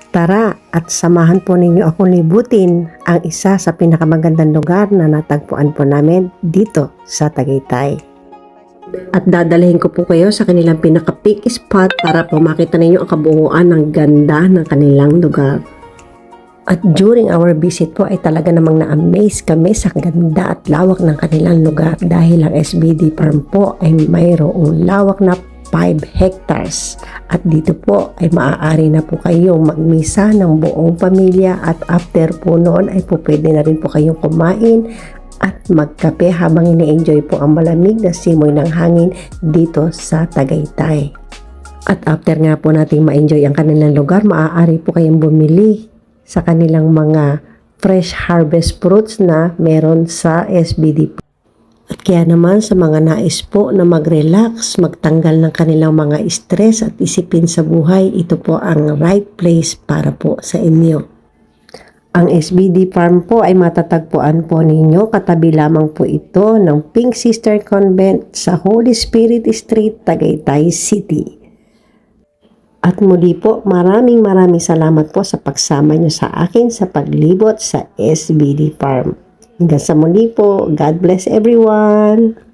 Tara at samahan po ninyo akong libutin ang isa sa pinakamagandang lugar na natagpuan po namin dito sa Tagaytay. At dadalhin ko po kayo sa kanilang pinaka-peak spot para po makita ninyo ang kabuuan ng ganda ng kanilang lugar. At during our visit po ay talaga namang na-amaze kami sa ganda at lawak ng kanilang lugar dahil ang SBD Farm po ay mayroong lawak na 5 hectares at dito po ay maaari na po kayong magmisa ng buong pamilya at after po noon ay po pwede na rin po kayong kumain at magkape habang ini-enjoy po ang malamig na simoy ng hangin dito sa Tagaytay. At after nga po nating ma-enjoy ang kanilang lugar, maaari po kayong bumili sa kanilang mga fresh harvest fruits na meron sa SBD. At kaya naman sa mga nais po na mag-relax, magtanggal ng kanilang mga stress at isipin sa buhay, ito po ang right place para po sa inyo. Ang SBD Farm po ay matatagpuan po ninyo, katabi lamang po ito ng Pink Sister Convent sa Holy Spirit Street, Tagaytay City. At muli po, maraming salamat po sa pagsama nyo sa akin sa paglibot sa SBD Farm. Hanggang sa muli po. God bless everyone.